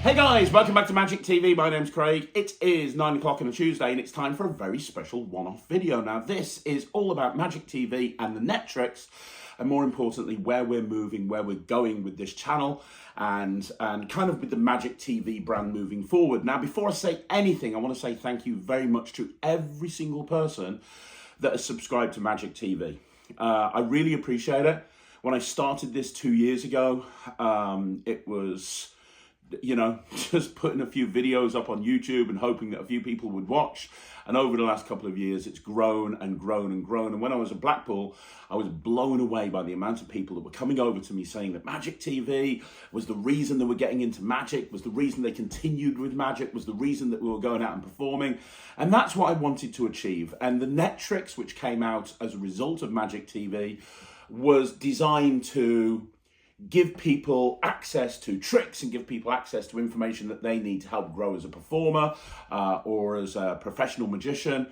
Hey guys, welcome back to Magic TV. My name's Craig. It is 9 o'clock on a Tuesday and it's time for a very special one-off video. Now this is all about Magic TV and the net tricks, and more importantly where we're moving, where we're going with this channel, and kind of with the Magic TV brand moving forward. Now before I say anything, I want to say thank you very much to every single person that has subscribed to Magic TV. I really appreciate it. When I started this 2 years ago, it was, you know, just putting a few videos up on YouTube and hoping that a few people would watch. And over the last couple of years, it's grown and grown and grown. And when I was at Blackpool, I was blown away by the amount of people that were coming over to me saying that Magic TV was the reason they were getting into Magic, was the reason they continued with Magic, was the reason that we were going out and performing. And that's what I wanted to achieve. And the net tricks, which came out as a result of Magic TV, was designed to give people access to tricks and give people access to information that they need to help grow as a performer or as a professional magician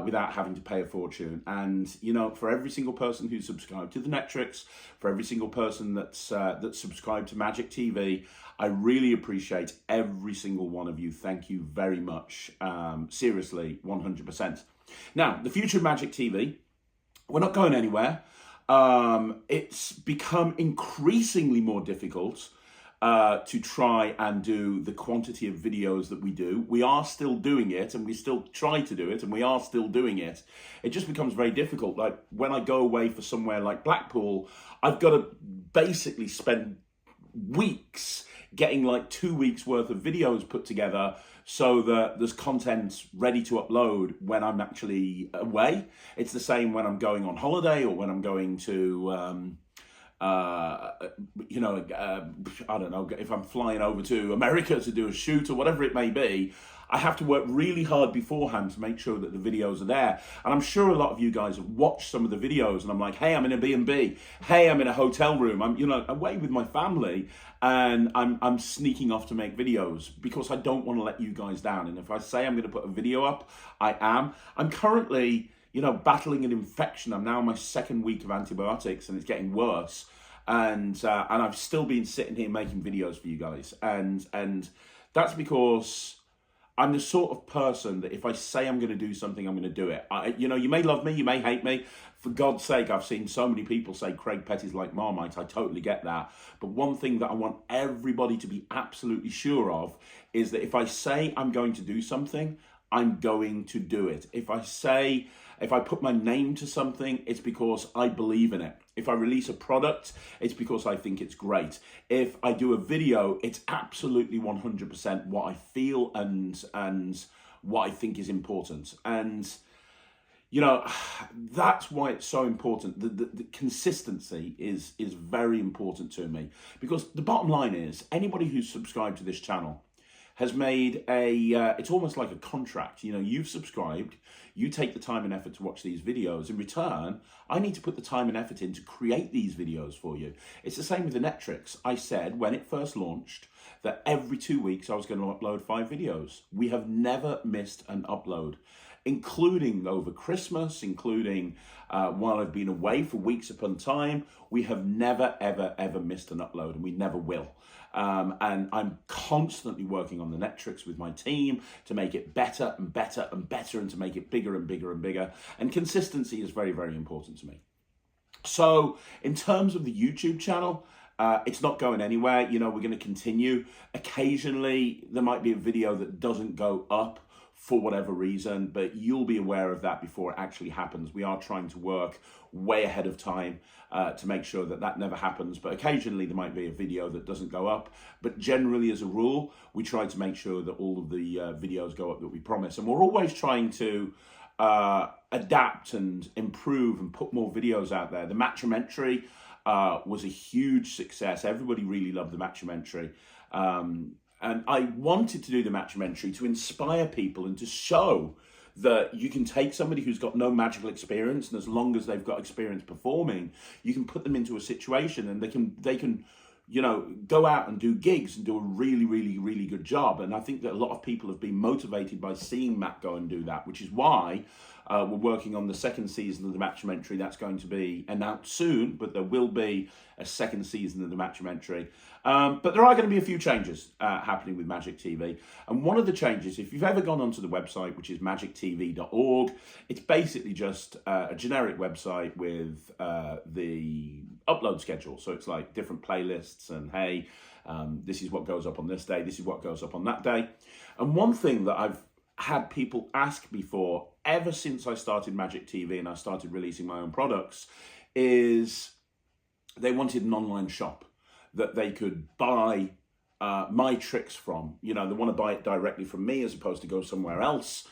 without having to pay a fortune. And, you know, for every single person who's subscribed to the net tricks, for every single person that's subscribed to Magic TV, I really appreciate every single one of you. Thank you very much. Seriously, 100%. Now, the future of Magic TV, we're not going anywhere. It's become increasingly more difficult to try and do the quantity of videos that we do. We are still doing it, and we still try to do it, and we are still doing it. It just becomes very difficult. Like when I go away for somewhere like Blackpool, I've got to basically spend weeks getting like 2 weeks worth of videos put together so that there's content ready to upload when I'm actually away. It's the same when I'm going on holiday or when I'm going to, I don't know, if I'm flying over to America to do a shoot or whatever it may be. I have to work really hard beforehand to make sure that the videos are there. And I'm sure a lot of you guys have watched some of the videos and I'm like, hey, I'm in a B&B. Hey, I'm in a hotel room. I'm, away with my family, and I'm sneaking off to make videos because I don't want to let you guys down. And if I say I'm going to put a video up, I am. I'm currently, battling an infection. I'm now on my second week of antibiotics and it's getting worse. And I've still been sitting here making videos for you guys. And that's because I'm the sort of person that if I say I'm going to do something, I'm going to do it. You may love me, you may hate me. For God's sake, I've seen so many people say Craig Petty's like Marmite. I totally get that. But one thing that I want everybody to be absolutely sure of is that if I say I'm going to do something, I'm going to do it. If I put my name to something, it's because I believe in it. If I release a product, it's because I think it's great. If I do a video, it's absolutely 100% what I feel and what I think is important. And, that's why it's so important. The consistency is very important to me, because the bottom line is anybody who's subscribed to this channel has made it's almost like a contract. You've subscribed, you take the time and effort to watch these videos. In return, I need to put the time and effort in to create these videos for you. It's the same with the net tricks. I said when it first launched that every 2 weeks I was going to upload 5 videos. We have never missed an upload, including over Christmas, including while I've been away for weeks upon time. We have never, ever, ever missed an upload, and we never will. And I'm constantly working on the net tricks with my team to make it better and better and better, and to make it bigger and bigger and bigger. And consistency is very, very important to me. So in terms of the YouTube channel, it's not going anywhere. We're going to continue. Occasionally, there might be a video that doesn't go up for whatever reason, but you'll be aware of that before it actually happens. We are trying to work way ahead of time to make sure that that never happens. But occasionally there might be a video that doesn't go up. But generally, as a rule, we try to make sure that all of the videos go up that we promise. And we're always trying to adapt and improve and put more videos out there. The Matchumentary was a huge success. Everybody really loved the Matchumentary. And I wanted to do the Matchumentary to inspire people and to show that you can take somebody who's got no magical experience, and as long as they've got experience performing, you can put them into a situation and they can go out and do gigs and do a really, really, really good job. And I think that a lot of people have been motivated by seeing Matt go and do that, which is why We're working on the second season of the Matchmentary. That's going to be announced soon, but there will be a second season of the Matchmentary. But there are going to be a few changes happening with Magic TV. And one of the changes, if you've ever gone onto the website, which is magictv.org, it's basically just a generic website with the upload schedule. So it's like different playlists and, hey, this is what goes up on this day, this is what goes up on that day. And one thing that I've had people ask before, ever since I started Magic TV and I started releasing my own products, is they wanted an online shop that they could buy my tricks from. You know, they want to buy it directly from me as opposed to go somewhere else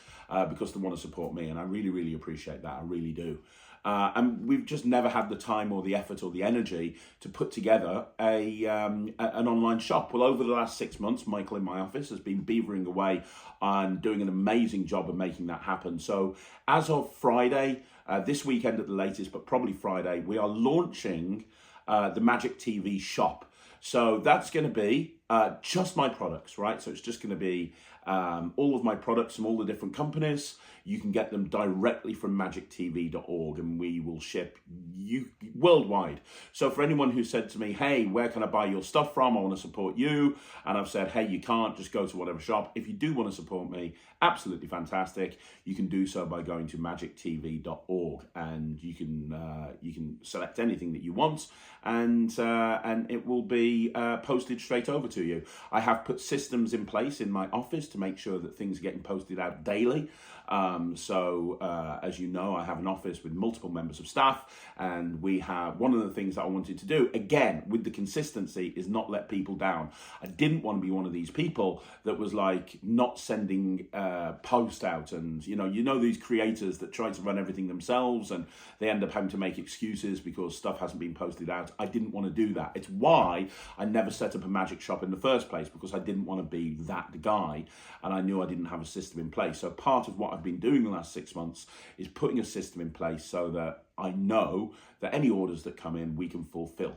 because they want to support me. And I really, really appreciate that. I really do. And we've just never had the time or the effort or the energy to put together an online shop. Well, over the last 6 months, Michael in my office has been beavering away and doing an amazing job of making that happen. So as of Friday, this weekend at the latest, but probably Friday, we are launching the Magic TV shop. So that's going to be just my products, right? So it's just going to be all of my products from all the different companies. You can get them directly from magictv.org and we will ship you worldwide. So for anyone who said to me, hey, where can I buy your stuff from? I want to support you. And I've said, hey, you can't, just go to whatever shop. If you do want to support me, absolutely fantastic. You can do so by going to magictv.org and you can select anything that you want and it will be posted straight over to you. I have put systems in place in my office to make sure that things are getting posted out daily. As you know, I have an office with multiple members of staff, and we have one of the things that I wanted to do, again, with the consistency, is not let people down. I didn't want to be one of these people that was like not sending post out, and you know these creators that try to run everything themselves and they end up having to make excuses because stuff hasn't been posted out. I didn't want to do that. It's why I never set up a magic shop in the first place, because I didn't want to be that guy, and I knew I didn't have a system in place. So part of what I've been doing the last 6 months is putting a system in place so that I know that any orders that come in, we can fulfill.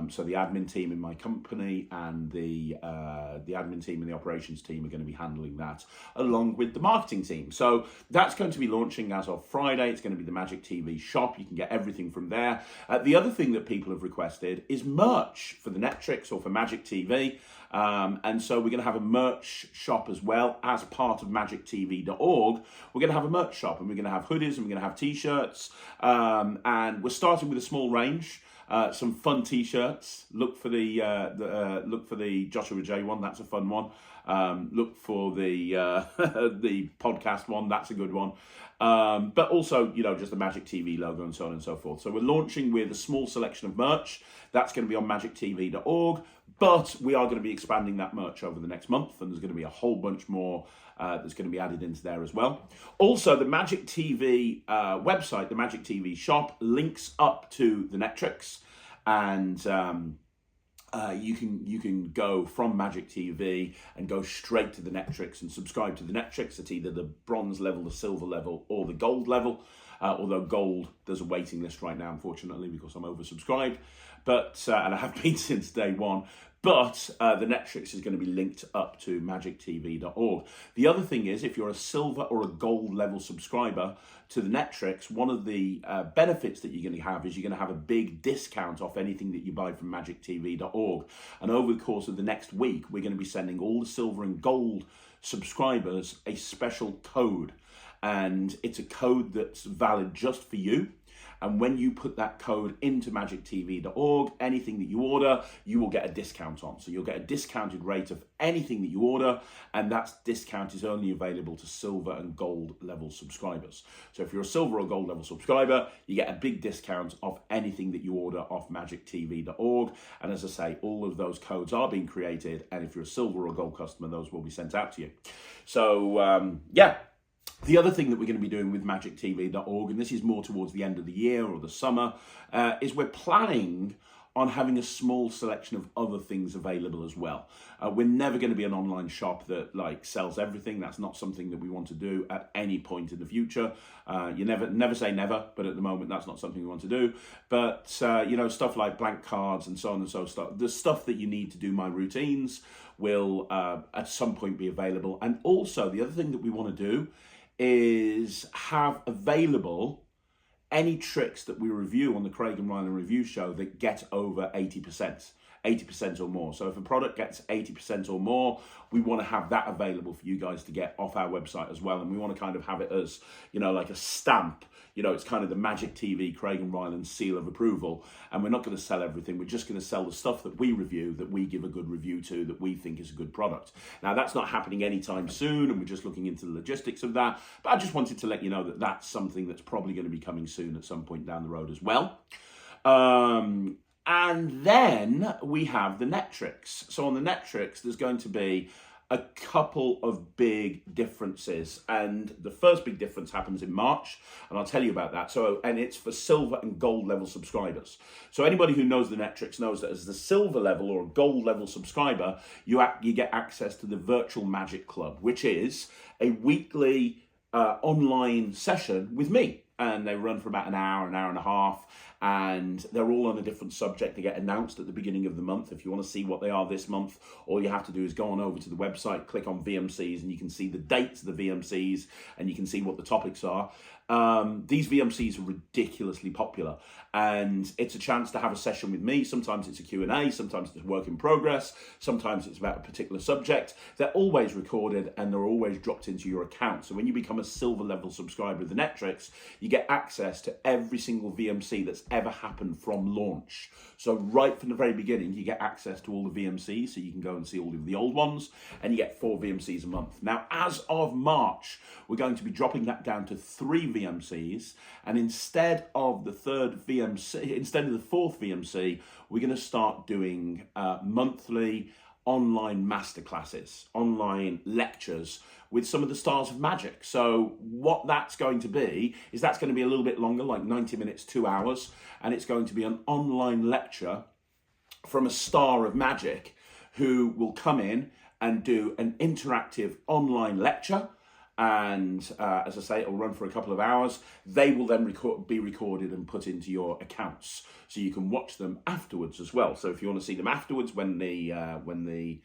So the admin team in my company and the admin team and the operations team are going to be handling that, along with the marketing team. So that's going to be launching as of Friday. It's going to be the Magic TV shop. You can get everything from there. The other thing that people have requested is merch for the Netrix or for Magic TV. And so we're going to have a merch shop as well as part of magictv.org. We're going to have a merch shop, and we're going to have hoodies, and we're going to have t-shirts. And we're starting with a small range. Some fun t-shirts. Look for the Joshua J one. That's a fun one. Look for the the podcast one. That's a good one. But also, just the Magic TV logo and so on and so forth. So we're launching with a small selection of merch. That's going to be on magictv.org. But we are going to be expanding that merch over the next month, and there's going to be a whole bunch more that's going to be added into there as well. Also, the Magic TV website, the Magic TV shop, links up to the Netrix, and you can go from Magic TV and go straight to the Netrix and subscribe to the Netrix at either the bronze level, the silver level, or the gold level. Although gold, there's a waiting list right now, unfortunately, because I'm oversubscribed. But and I have been since day one. But the Netrix is going to be linked up to magictv.org. The other thing is, if you're a silver or a gold level subscriber to the Netrix, one of the benefits that you're going to have is you're going to have a big discount off anything that you buy from magictv.org. And over the course of the next week, we're going to be sending all the silver and gold subscribers a special code. And it's a code that's valid just for you. And when you put that code into magictv.org, anything that you order, you will get a discount on. So you'll get a discounted rate of anything that you order, and that discount is only available to silver and gold level subscribers. So if you're a silver or gold level subscriber, you get a big discount off anything that you order off magictv.org. And as I say, all of those codes are being created, and if you're a silver or gold customer, those will be sent out to you. So, yeah. The other thing that we're going to be doing with magictv.org, and this is more towards the end of the year or the summer, is we're planning on having a small selection of other things available as well. We're never going to be an online shop that sells everything. That's not something that we want to do at any point in the future. You never say never, but at the moment that's not something we want to do. But stuff like blank cards and so on and so forth, the stuff that you need to do my routines will at some point be available. And also the other thing that we want to do is have available any tricks that we review on the Craig and Ryland Review Show that get over 80%. 80% or more. So if a product gets 80% or more, we want to have that available for you guys to get off our website as well. And we want to kind of have it as, like a stamp. It's kind of the Magic TV, Craig and Ryland seal of approval. And we're not going to sell everything. We're just going to sell the stuff that we review, that we give a good review to, that we think is a good product. Now, that's not happening anytime soon, and we're just looking into the logistics of that. But I just wanted to let you know that that's something that's probably going to be coming soon at some point down the road as well. And then we have the Netrix. So on the Netrix, there's going to be a couple of big differences. And the first big difference happens in March, and I'll tell you about that. And it's for silver and gold level subscribers. So anybody who knows the Netrix knows that as the silver level or gold level subscriber, you get access to the Virtual Magic Club, which is a weekly online session with me. And they run for about an hour and a half. And they're all on a different subject. They get announced at the beginning of the month. If you want to see what they are this month, all you have to do is go on over to the website, click on VMCs, and you can see the dates of the VMCs, and you can see what the topics are. These VMCs are ridiculously popular, and it's a chance to have a session with me. Sometimes it's a Q&A, sometimes it's a work in progress, sometimes it's about a particular subject. They're always recorded, and they're always dropped into your account. So when you become a silver level subscriber of the Netrix, you get access to every single VMC that's ever happened from launch. So right from the very beginning, you get access to all the VMCs, so you can go and see all of the old ones, and you get 4 VMCs a month. Now, as of March, we're going to be dropping that down to 3 VMCs, and instead of the 4th VMC, we're going to start doing monthly online masterclasses, online lectures with some of the stars of magic. So what that's going to be is that's going to be a little bit longer, like 90 minutes, 2 hours, and it's going to be an online lecture from a star of magic who will come in and do an interactive online lecture. And as I say, it will run for a couple of hours. They will then be recorded and put into your accounts, so you can watch them afterwards as well. So if you want to see them afterwards when the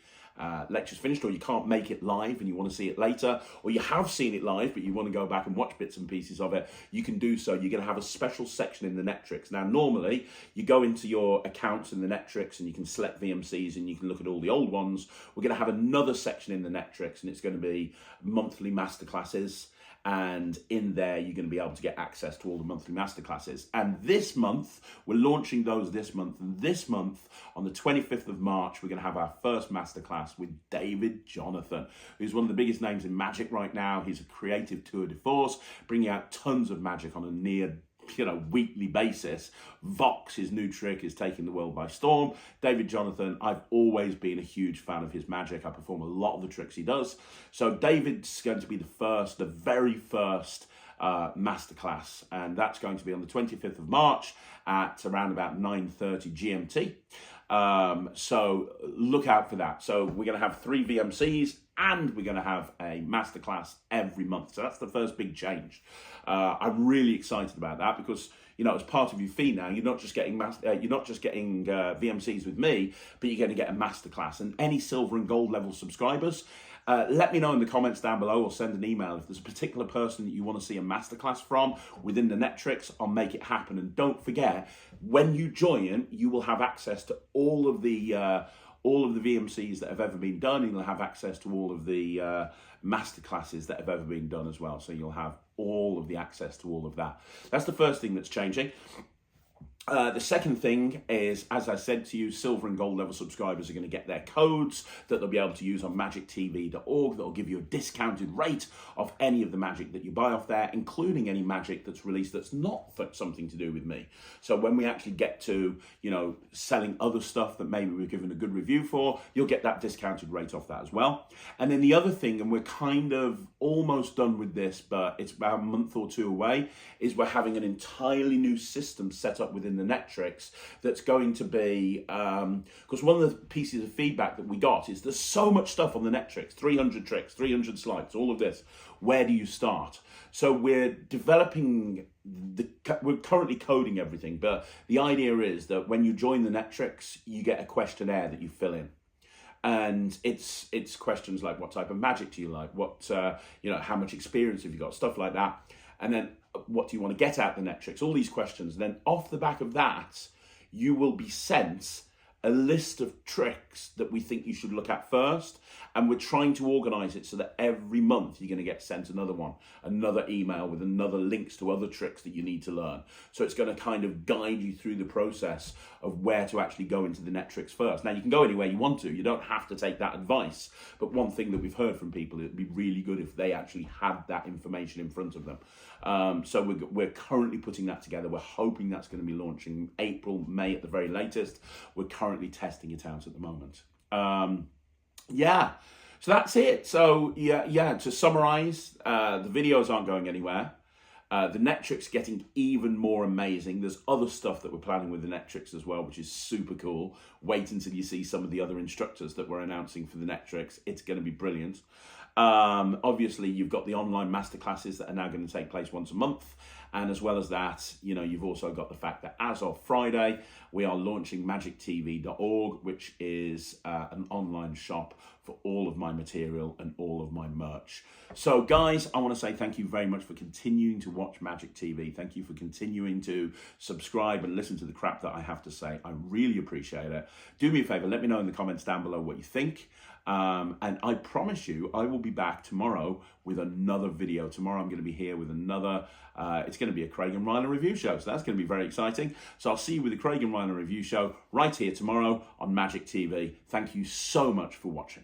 lecture's finished, or you can't make it live and you want to see it later, or you have seen it live but you want to go back and watch bits and pieces of it, you can do so. You're going to have a special section in the Netrix. Now, normally you go into your accounts in the Netrix and you can select VMCs and you can look at all the old ones. We're going to have another section in the Netrix, and it's going to be monthly masterclasses. And in there, you're going to be able to get access to all the monthly masterclasses. And this month, we're launching those this month. And this month, on the 25th of March, we're going to have our first masterclass with David Jonathan, who's one of the biggest names in magic right now. He's a creative tour de force, bringing out tons of magic on a near weekly basis. Vox, his new trick, is taking the world by storm. David Jonathan, I've always been a huge fan of his magic. I perform a lot of the tricks he does. So David's going to be the very first masterclass, and that's going to be on the 25th of March at around about 9:30 GMT. So look out for that. So we're going to have 3 VMCs, and we're going to have a masterclass every month. So that's the first big change. I'm really excited about that because, as part of your fee now, you're not just getting VMCs with me, but you're going to get a masterclass. And any silver and gold level subscribers, let me know in the comments down below, or send an email if there's a particular person that you want to see a masterclass from within the Netrix. I'll make it happen. And don't forget, when you join, you will have access to all of the VMCs that have ever been done, and you'll have access to all of the masterclasses that have ever been done as well. So you'll have all of the access to all of that. That's the first thing that's changing. The second thing is, as I said to you, silver and gold level subscribers are going to get their codes that they'll be able to use on magictv.org that will give you a discounted rate of any of the magic that you buy off there, including any magic that's released that's not something to do with me. So when we actually get to, selling other stuff that maybe we're given a good review for, you'll get that discounted rate off that as well. And then the other thing, and we're kind of almost done with this, but it's about a month or 2 away, is we're having an entirely new system set up within the Netrix that's going to be, because one of the pieces of feedback that we got is there's so much stuff on the Netrix, 300 tricks, 300 slides, all of this. Where do you start? So we're currently coding everything, but the idea is that when you join the Netrix, you get a questionnaire that you fill in. And it's questions like, what type of magic do you like? What, how much experience have you got? Stuff like that. And then what do you want to get out the net tricks? All these questions. And then off the back of that, you will be sent a list of tricks that we think you should look at first. And we're trying to organize it so that every month you're going to get sent another one, another email with another links to other tricks that you need to learn. So it's going to kind of guide you through the process of where to actually go into the net tricks first. Now, you can go anywhere you want to. You don't have to take that advice. But one thing that we've heard from people, it'd be really good if they actually had that information in front of them. So we're currently putting that together. We're hoping that's going to be launching April, May at the very latest. We're currently testing it out at the moment. So that's it. So to summarize, the videos aren't going anywhere. The net tricks getting even more amazing. There's other stuff that we're planning with the net tricks as well, which is super cool. Wait until you see some of the other instructors that we're announcing for the net tricks. It's going to be brilliant. Obviously, you've got the online masterclasses that are now going to take place once a month. And as well as that, you've also got the fact that as of Friday, we are launching magictv.org, which is an online shop for all of my material and all of my merch. So guys, I want to say thank you very much for continuing to watch Magic TV. Thank you for continuing to subscribe and listen to the crap that I have to say. I really appreciate it. Do me a favor, let me know in the comments down below what you think. And I promise you, I will be back tomorrow with another video. Tomorrow I'm going to be here with another, it's going to be a Craig and Ryland review show. So that's going to be very exciting. So I'll see you with the Craig and Ryland review show right here tomorrow on Magic TV. Thank you so much for watching.